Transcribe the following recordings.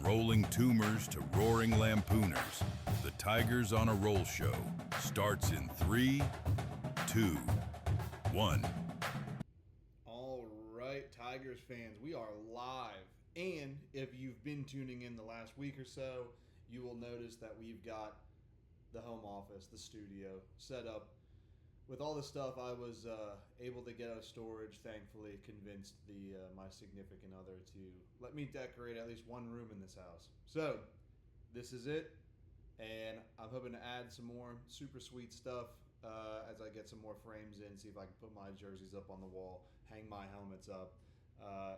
rolling tumors to roaring lampooners, the Tigers on a Roll show starts in 3, 2, 1. All right, Tigers fans, we are live. And if you've been tuning in the last week or so, you will notice that we've got the home office, the studio, set up. With all the stuff I was able to get out of storage, thankfully convinced my significant other to let me decorate at least one room in this house. So, this is it, and I'm hoping to add some more super sweet stuff as I get some more frames in, see if I can put my jerseys up on the wall, hang my helmets up,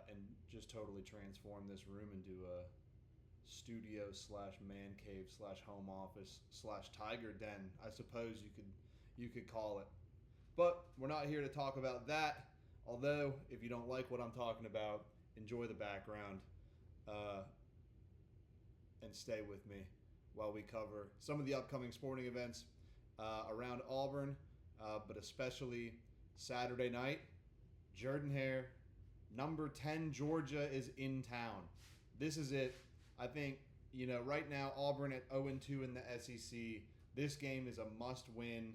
and just totally transform this room into a studio / man cave / home office / tiger den, I suppose you could call it. But we're not here to talk about that, although if you don't like what I'm talking about, enjoy the background and stay with me while we cover some of the upcoming sporting events around Auburn, but especially Saturday night. Jordan-Hare, number 10 Georgia is in town. This is it. I think, right now Auburn at 0-2 in the SEC. This game is a must-win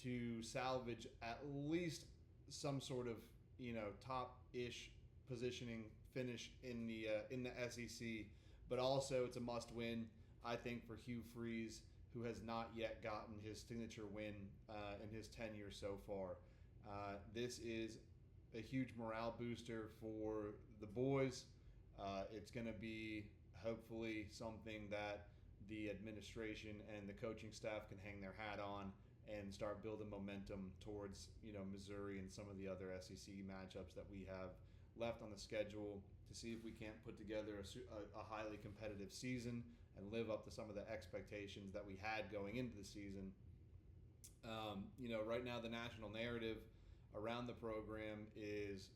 to salvage at least some sort of, top-ish positioning finish in the SEC. But also it's a must-win, I think, for Hugh Freeze, who has not yet gotten his signature win in his tenure so far. This is a huge morale booster for the boys. It's going to be hopefully something that the administration and the coaching staff can hang their hat on and start building momentum towards, Missouri and some of the other SEC matchups that we have left on the schedule to see if we can't put together a highly competitive season and live up to some of the expectations that we had going into the season. Right now the national narrative around the program is,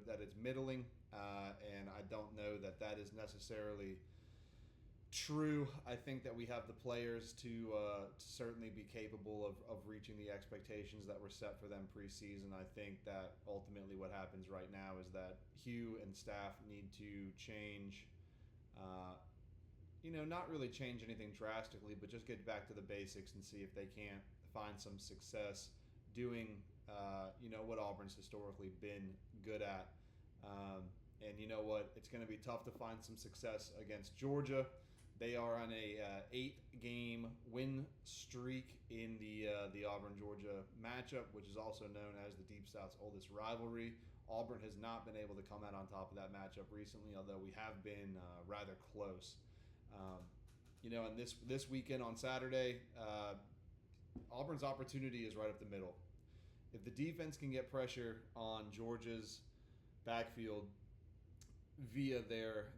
that it's middling, and I don't know that is necessarily true. I think that we have the players to certainly be capable of reaching the expectations that were set for them preseason. I think that ultimately what happens right now is that Hugh and staff need to change, not really change anything drastically, but just get back to the basics and see if they can't find some success doing, what Auburn's historically been good at. And you know what? It's going to be tough to find some success against Georgia. They are on a 8-game win streak in the Auburn-Georgia matchup, which is also known as the Deep South's oldest rivalry. Auburn has not been able to come out on top of that matchup recently, although we have been rather close. And this weekend on Saturday, Auburn's opportunity is right up the middle. If the defense can get pressure on Georgia's backfield via their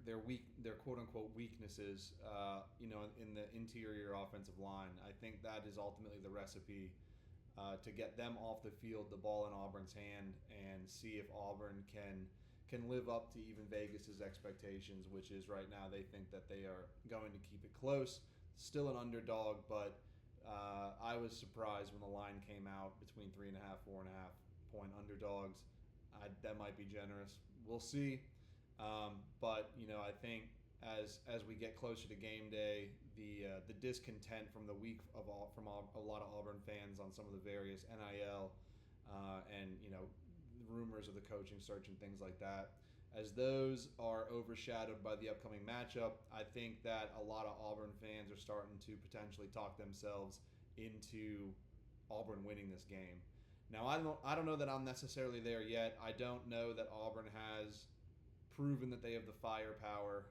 quote unquote weaknesses, in the interior offensive line, I think that is ultimately the recipe to get them off the field, the ball in Auburn's hand, and see if Auburn can live up to even Vegas's expectations, which is right now they think that they are going to keep it close. Still an underdog, but I was surprised when the line came out between 3.5, 4.5 point underdogs. That might be generous. We'll see. But I think as we get closer to game day, the discontent from the week from a lot of Auburn fans on some of the various NIL and rumors of the coaching search and things like that, as those are overshadowed by the upcoming matchup, I think that a lot of Auburn fans are starting to potentially talk themselves into Auburn winning this game. Now I don't know that I'm necessarily there yet. I don't know that Auburn has proven that they have the firepower,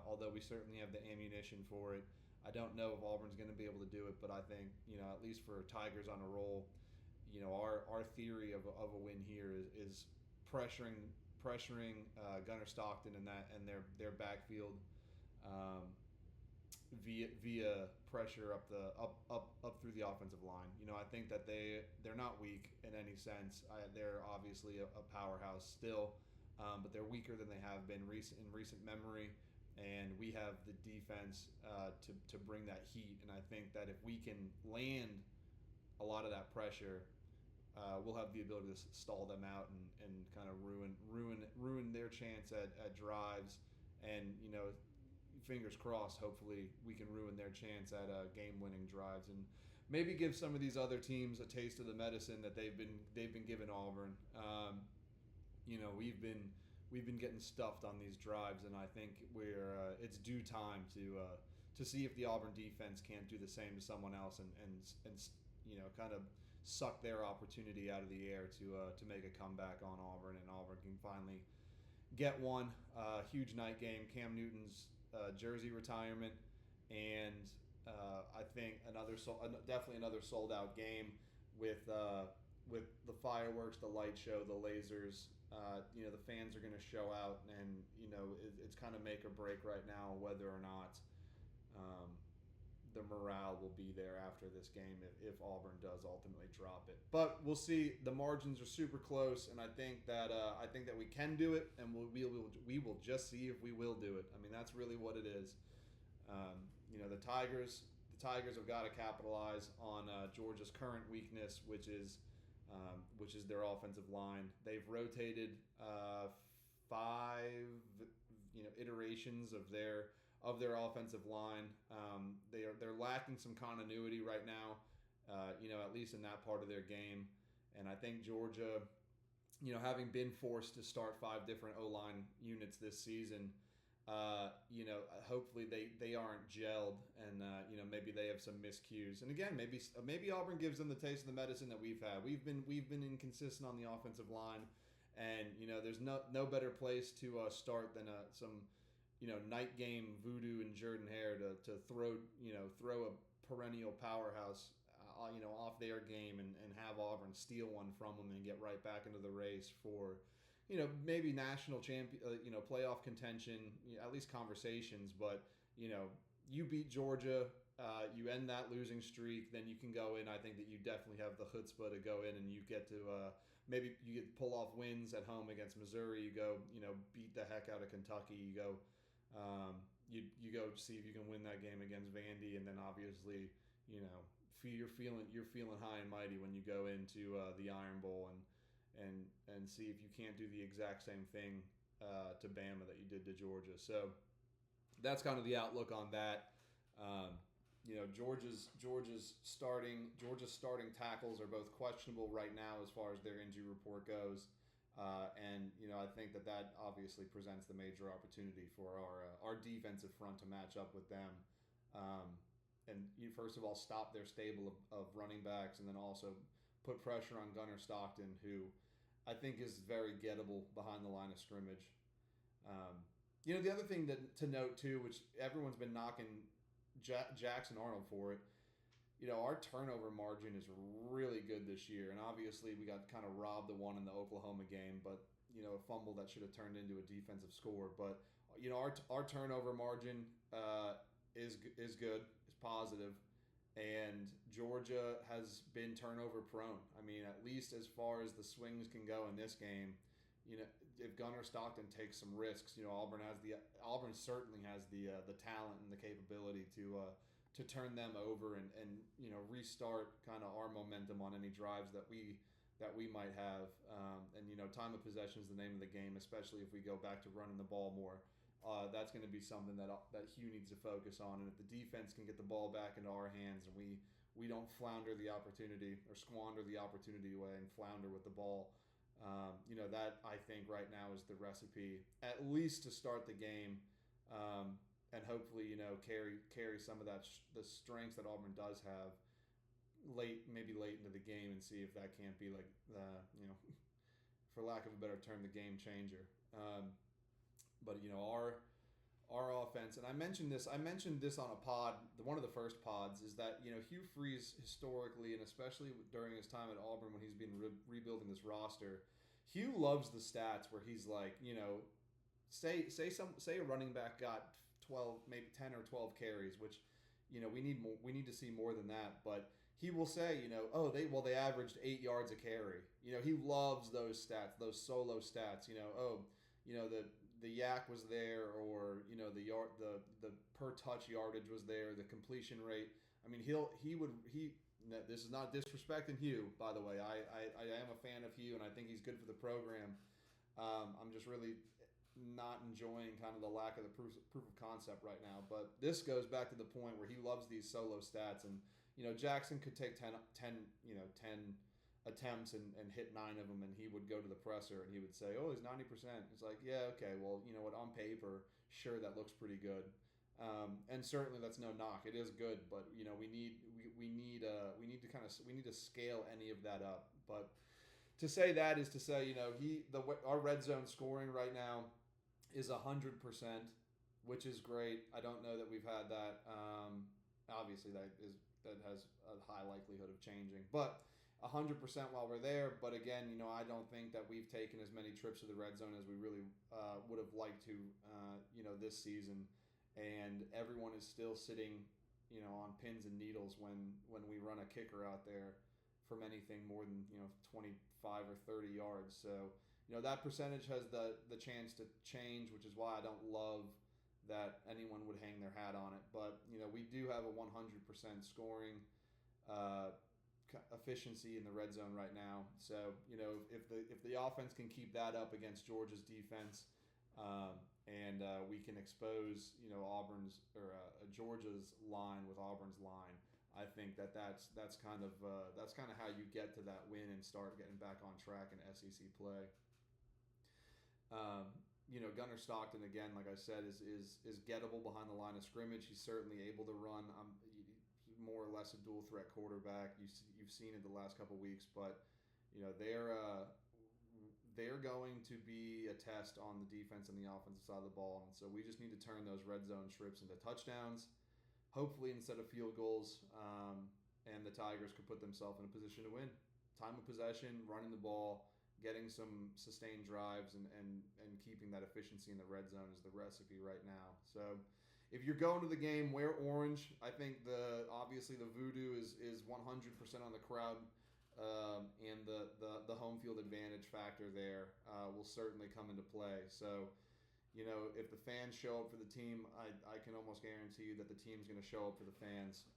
although we certainly have the ammunition for it. I don't know if Auburn's going to be able to do it, but I think, at least for Tigers on a roll, our theory of a win here is pressuring Gunnar Stockton and their backfield via pressure up through the offensive line. I think that they're not weak in any sense. They're obviously a powerhouse still. But they're weaker than they have been in recent memory, and we have the defense to bring that heat. And I think that if we can land a lot of that pressure, we'll have the ability to stall them out and kind of ruin their chance at drives, and fingers crossed, hopefully we can ruin their chance at game-winning drives and maybe give some of these other teams a taste of the medicine that they've been giving Auburn. We've been getting stuffed on these drives, and I think it's due time to see if the Auburn defense can't do the same to someone else and kind of suck their opportunity out of the air to make a comeback on Auburn, and Auburn can finally get one. Huge night game, Cam Newton's jersey retirement, and I think definitely another sold out game with the fireworks, the light show, the lasers. The fans are going to show out, and it's kind of make or break right now whether or not the morale will be there after this game if Auburn does ultimately drop it. But we'll see. The margins are super close, and I think that we can do it, and we will just see if we will do it. I mean, that's really what it is. The Tigers have got to capitalize on Georgia's current weakness, which is their offensive line. They've rotated 5 iterations of their offensive line. They're lacking some continuity right now, at least in that part of their game. And I think Georgia, having been forced to start 5 different O-line units this season, hopefully they aren't gelled, and maybe they have some miscues. And again, maybe Auburn gives them the taste of the medicine that we've had. We've been inconsistent on the offensive line, and there's no better place to start than some night game voodoo and Jordan Hare to throw a perennial powerhouse off their game and have Auburn steal one from them and get right back into the race for maybe national champion, playoff contention, at least conversations. But you beat Georgia, you end that losing streak, then you can go in. I think that you definitely have the chutzpah to go in, and you get to maybe you get pull off wins at home against Missouri. You go beat the heck out of Kentucky. You go you go see if you can win that game against Vandy, and then obviously you're feeling high and mighty when you go into the Iron Bowl and see if you can't do the exact same thing to Bama that you did to Georgia. So that's kind of the outlook on that. Georgia's starting tackles are both questionable right now as far as their injury report goes. And I think that obviously presents the major opportunity for our defensive front to match up with them. And you first of all stop their stable of running backs, and then also put pressure on Gunnar Stockton, who I think is very gettable behind the line of scrimmage. The other thing to note too, which everyone's been knocking Jackson Arnold for it, our turnover margin is really good this year, and obviously we got kind of robbed the one in the Oklahoma game, but a fumble that should have turned into a defensive score. But our turnover margin is good, is positive, and Georgia has been turnover prone. I mean, at least as far as the swings can go in this game, if Gunnar Stockton takes some risks, Auburn certainly has the talent and the capability to turn them over and restart kind of our momentum on any drives that we might have. And time of possession is the name of the game, especially if we go back to running the ball more. That's going to be something that Hugh needs to focus on. And if the defense can get the ball back into our hands and we don't flounder the opportunity or squander the opportunity away and flounder with the ball, that I think right now is the recipe, at least to start the game. And hopefully, carry some of the strengths that Auburn does have maybe late into the game, and see if that can't be like, for lack of a better term, the game changer. But our offense, and I mentioned this on a pod, one of the first pods, is that Hugh Freeze historically, and especially during his time at Auburn when he's been rebuilding this roster, Hugh loves the stats where he's like, say a running back got 12, maybe 10 or 12 carries, which we need to see more than that. But he will say, they averaged 8 yards a carry. He loves those stats, those solo stats. The yak was there, or the per touch yardage was there, the completion rate. I mean, this is not disrespecting Hugh, by the way. I am a fan of Hugh, and I think he's good for the program. I'm just really not enjoying kind of the lack of the proof of concept right now. But this goes back to the point where he loves these solo stats, and Jackson could take 10 attempts and hit 9 of them, and he would go to the presser and he would say, "Oh, he's 90%." It's like, yeah, okay, well, you know what? On paper, sure, that looks pretty good, and certainly that's no knock. It is good, but we need to scale any of that up. But to say that is to say, our red zone scoring right now is 100%, which is great. I don't know that we've had that. Obviously, that has a high likelihood of changing, but 100% while we're there. But again, I don't think that we've taken as many trips to the red zone as we really would have liked to, this season. And everyone is still sitting, on pins and needles when we run a kicker out there from anything more than 25 or 30 yards. So that percentage has the chance to change, which is why I don't love that anyone would hang their hat on it. But we do have a 100% scoring efficiency in the red zone right now. So if the offense can keep that up against Georgia's defense, and we can expose Auburn's or Georgia's line with Auburn's line, I think that's kind of how you get to that win and start getting back on track in SEC play. Gunnar Stockton, again, like I said, is gettable behind the line of scrimmage. He's certainly able to run. More or less a dual threat quarterback. You've seen it the last couple of weeks, but they're going to be a test on the defense and the offensive side of the ball, and so we just need to turn those red zone trips into touchdowns, hopefully instead of field goals, and the Tigers could put themselves in a position to win. Time of possession, running the ball, getting some sustained drives, and keeping that efficiency in the red zone is the recipe right now. So if you're going to the game, wear orange. I think obviously the voodoo is 100% on the crowd, and the home field advantage factor there will certainly come into play. So, if the fans show up for the team, I can almost guarantee you that the team's going to show up for the fans,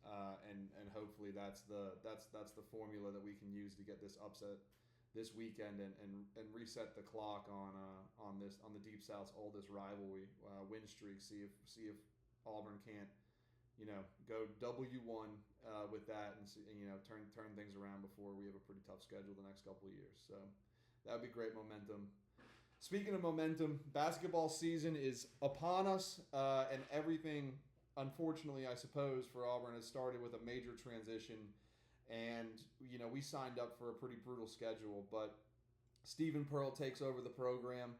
and hopefully that's the formula that we can use to get this upset this weekend and reset the clock on the Deep South's oldest rivalry win streak. See if Auburn can't go W1 with that and turn things around before we have a pretty tough schedule the next couple of years. So that would be great momentum. Speaking of momentum, basketball season is upon us, and everything, unfortunately, I suppose, for Auburn has started with a major transition. And, we signed up for a pretty brutal schedule, but Stephen Pearl takes over the program.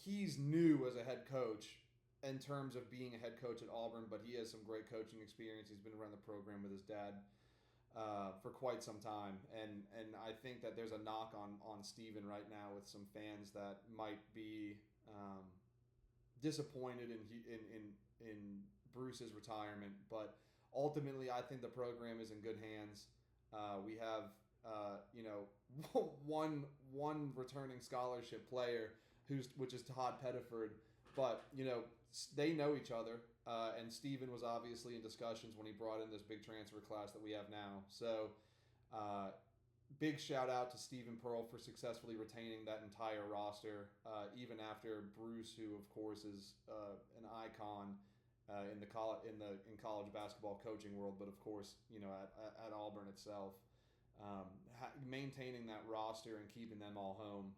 He's new as a head coach in terms of being a head coach at Auburn, but he has some great coaching experience. He's been around the program with his dad for quite some time, and I think that there's a knock on Stephen right now with some fans that might be disappointed in Bruce's retirement, but ultimately I think the program is in good hands. We have one returning scholarship player which is Todd Pettiford, but they know each other, and Stephen was obviously in discussions when he brought in this big transfer class that we have now. So big shout out to Stephen Pearl for successfully retaining that entire roster, even after Bruce, who of course is an icon in college basketball coaching world, but of course at Auburn itself, maintaining that roster and keeping them all home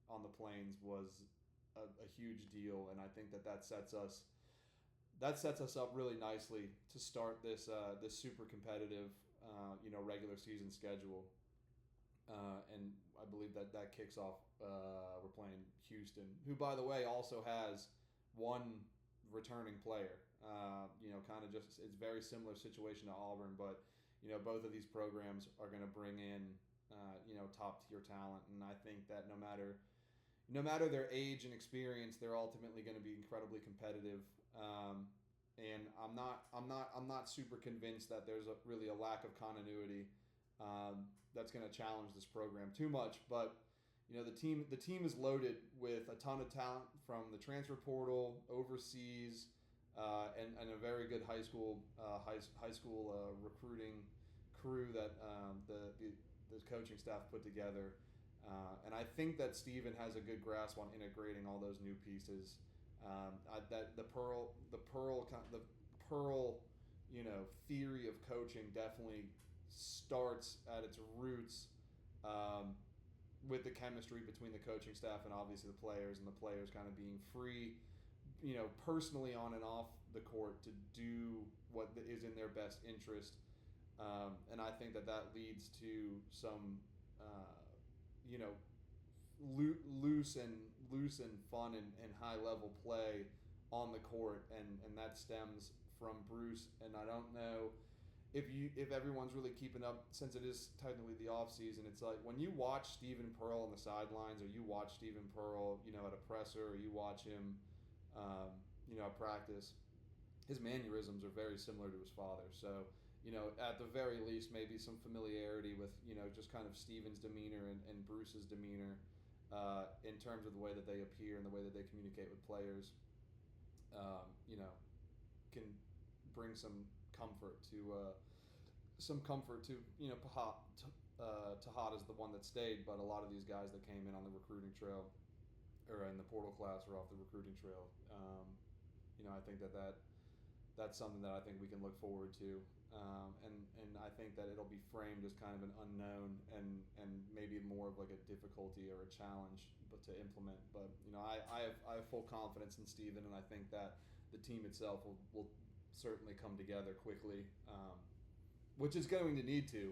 on the Plains was a huge deal, and I think that sets us up really nicely to start this super competitive regular season schedule, and I believe that kicks off. We're playing Houston, who by the way also has one returning player. Kind of just it's very similar situation to Auburn, but both of these programs are going to bring in top tier talent, and I think that no matter their age and experience, they're ultimately going to be incredibly competitive. And I'm not super convinced that there's really a lack of continuity that's going to challenge this program too much. But the team is loaded with a ton of talent from the transfer portal, overseas, and a very good high school recruiting crew that the coaching staff put together. And I think that Steven has a good grasp on integrating all those new pieces. That the pearl, theory of coaching definitely starts at its roots with the chemistry between the coaching staff and obviously the players, and the players kind of being free, personally on and off the court to do what is in their best interest. And I think that leads to some, loose and fun and high level play on the court, and that stems from Bruce. And I don't know if everyone's really keeping up, since it is technically the off season. It's like when you watch Stephen Pearl on the sidelines, or you watch Stephen Pearl, at a presser, or you watch him, at practice, his mannerisms are very similar to his father. So, at the very least, maybe some familiarity with, just kind of Stephen's demeanor and Bruce's demeanor in terms of the way that they appear and the way that they communicate with players, can bring some comfort to Tahad is the one that stayed, but a lot of these guys that came in on the recruiting trail or in the portal class or off the recruiting trail, I think that's something that I think we can look forward to, and I think that it'll be framed as kind of an unknown and maybe more of like a difficulty or a challenge, but to implement. But I have full confidence in Steven, and I think that the team itself will certainly come together quickly, which is going to need to.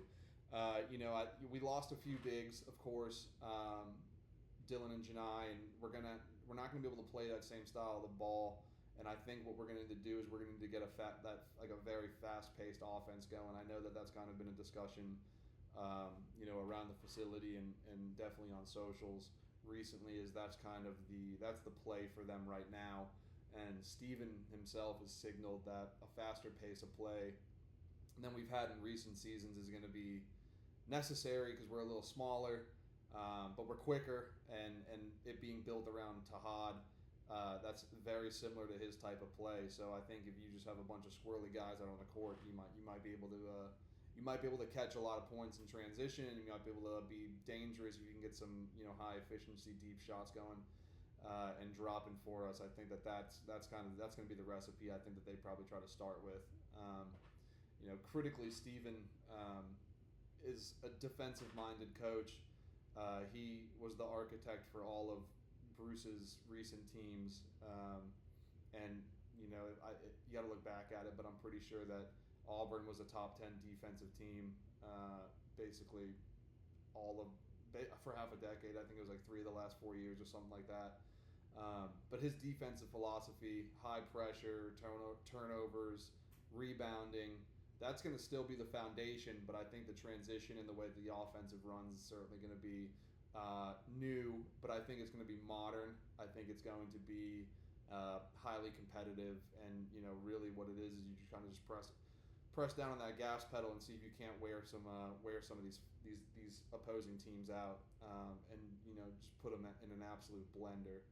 We lost a few bigs, of course, Dylan and Janai, and we're not gonna be able to play that same style of the ball. And I think what we're going to need to do is we're going to need to get a very fast-paced offense going. I know that that's kind of been a discussion, around the facility and definitely on socials recently. That's the play for them right now. And Steven himself has signaled that a faster pace of play than we've had in recent seasons is going to be necessary because we're a little smaller, but we're quicker, and it being built around Tahad. That's very similar to his type of play. So I think if you just have a bunch of squirrely guys out on the court, you might be able to catch a lot of points in transition. You might be able to be dangerous if you can get some high efficiency deep shots going and dropping for us. I think that's going to be the recipe. I think that they probably try to start with. Critically, Steven is a defensive minded coach. He was the architect for all of Bruce's recent teams, and you got to look back at it, but I'm pretty sure that Auburn was a top 10 defensive team, basically for half a decade. I think it was like 3 of the last 4 years or something like that. But his defensive philosophy, high pressure, turnovers, rebounding, that's going to still be the foundation, but I think the transition and the way that the offensive runs is certainly going to be new, but I think it's going to be modern. I think it's going to be highly competitive, and really what it is you just kind of just press down on that gas pedal and see if you can't wear some of these opposing teams out, and just put them in an absolute blender.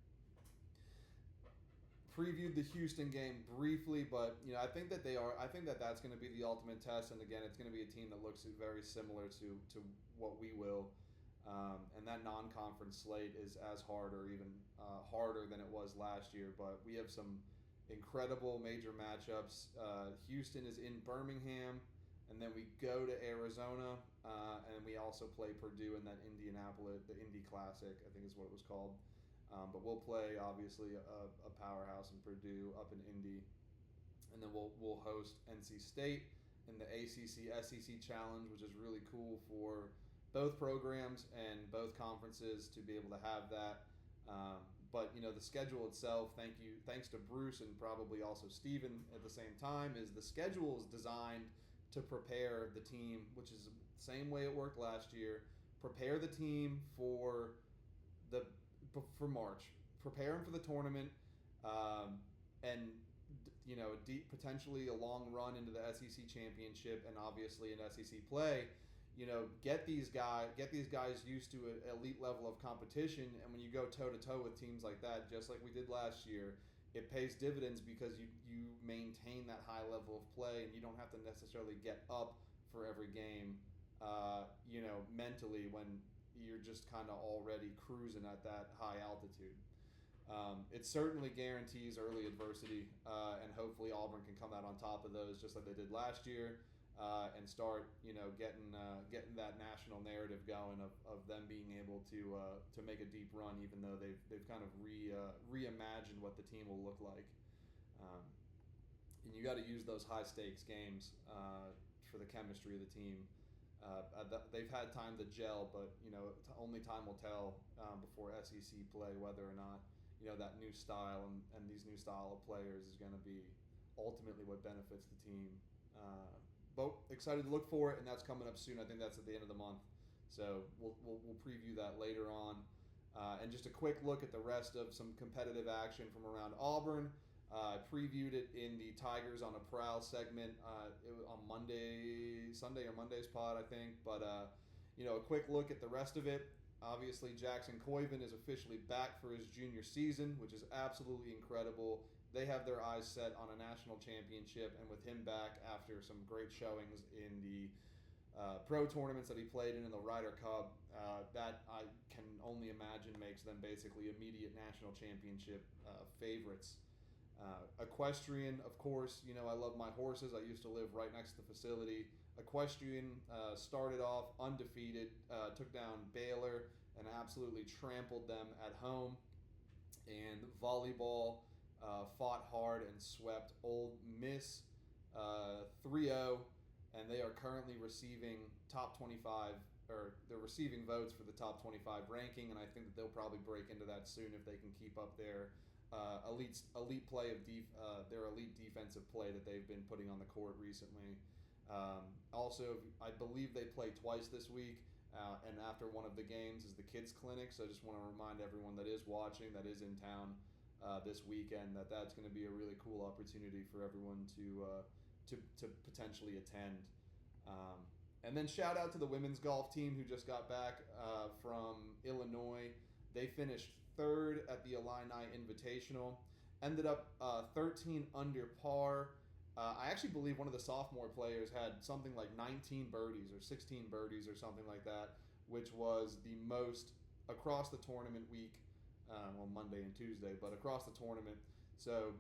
Previewed the Houston game briefly, but I think that that's going to be the ultimate test, and again, it's going to be a team that looks very similar to what we will. And that non-conference slate is as hard or even harder than it was last year. But we have some incredible major matchups. Houston is in Birmingham, and then we go to Arizona, and we also play Purdue in that Indianapolis, the Indy Classic, I think is what it was called. But we'll play, obviously, a powerhouse in Purdue up in Indy. And then we'll host NC State in the ACC-SEC Challenge, which is really cool for both programs and both conferences to be able to have that. But the schedule itself, thanks to Bruce and probably also Steven at the same time, is the schedule is designed to prepare the team, which is the same way it worked last year. Prepare the team for March, prepare them for the tournament, and potentially a long run into the SEC championship and obviously an SEC play. Get these guys used to an elite level of competition, and when you go toe-to-toe with teams like that, just like we did last year, it pays dividends because you maintain that high level of play, and you don't have to necessarily get up for every game, mentally when you're just kind of already cruising at that high altitude. It certainly guarantees early adversity, and hopefully Auburn can come out on top of those just like they did last year, and start getting that national narrative going of them being able to make a deep run, even though they've kind of reimagined what the team will look like. And you got to use those high stakes games for the chemistry of the team. They've had time to gel, but only time will tell before SEC play whether or not that new style and these new style of players is going to be ultimately what benefits the team. But excited to look for it, and that's coming up soon. I think that's at the end of the month, so we'll preview that later on. And just a quick look at the rest of some competitive action from around Auburn. I previewed it in the Tigers on a Prowl segment on Sunday or Monday's pod, I think. But a quick look at the rest of it. Obviously, Jackson Coyven is officially back for his junior season, which is absolutely incredible. They have their eyes set on a national championship, and with him back after some great showings in the pro tournaments that he played in the Ryder Cup, that I can only imagine makes them basically immediate national championship favorites. Equestrian, of course, I love my horses. I used to live right next to the facility. Equestrian started off undefeated, took down Baylor and absolutely trampled them at home. And Volleyball fought hard and swept Ole Miss 3-0, and they are currently receiving top 25, or they're receiving votes for the top 25 ranking, and I think that they'll probably break into that soon if they can keep up their elite play of their elite defensive play that they've been putting on the court recently. Also, I believe they play twice this week, and after one of the games is the kids clinic. So I just want to remind everyone that is watching, that is in town this weekend, that's going to be a really cool opportunity for everyone to potentially attend. And then shout out to the women's golf team who just got back from Illinois. They finished third at the Illini Invitational, ended up 13 under par. I actually believe one of the sophomore players had something like 19 birdies or 16 birdies or something like that, which was the most across the tournament week, Monday and Tuesday, but across the tournament. So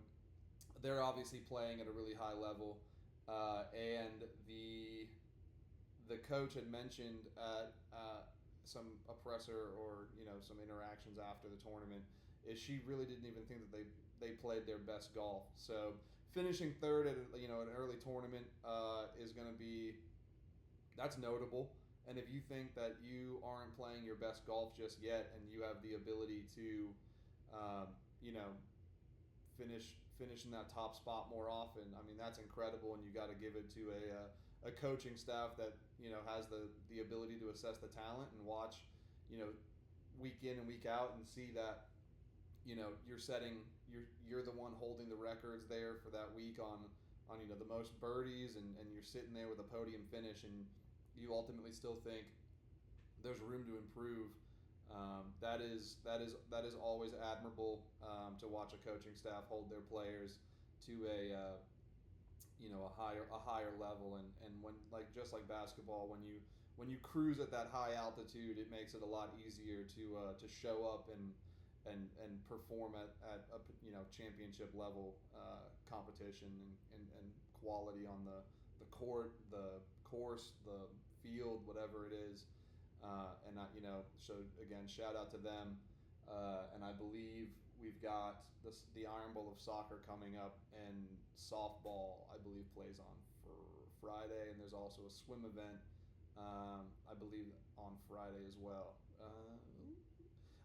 they're obviously playing at a really high level. And the coach had mentioned at some presser or some interactions after the tournament is she really didn't even think that they played their best golf. So finishing third at an early tournament is going to be, that's notable. And if you think that you aren't playing your best golf just yet, and you have the ability to finish in that top spot more often, I mean, that's incredible. And you got to give it to a coaching staff that has the ability to assess the talent and watch week in and week out and see that you're the one holding the records there for that week on the most birdies, and you're sitting there with a podium finish, and you ultimately still think there's room to improve. That is always admirable to watch a coaching staff hold their players to a higher level, and when just like basketball, when you cruise at that high altitude, it makes it a lot easier to show up and perform at a championship level competition and quality on the court, the course, the field, whatever it is. So again, shout out to them. And I believe we've got the Iron Bowl of soccer coming up, and softball, I believe, plays on for Friday, and there's also a swim event, I believe, on Friday as well.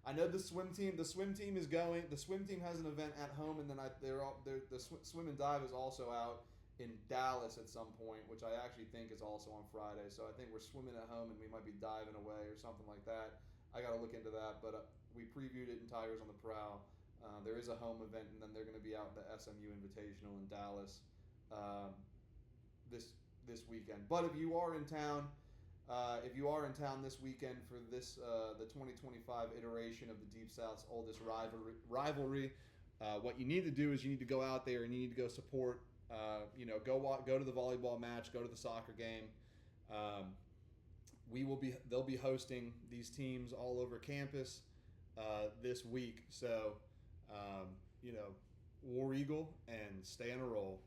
I know the swim team is going. The swim team has an event at home, and then the swim and dive is also out in Dallas at some point, which I actually think is also on Friday. So I think we're swimming at home, and we might be diving away or something like that. I got to look into that, but we previewed it in Tigers on the Prowl. There is a home event, and then they're going to be out at the SMU Invitational in Dallas this weekend. But if you are in town this weekend for the 2025 iteration of the Deep South's oldest rivalry, what you need to do is you need to go out there and you need to go support. Go to the volleyball match, go to the soccer game. they'll be hosting these teams all over campus this week. So, War Eagle and stay on a roll.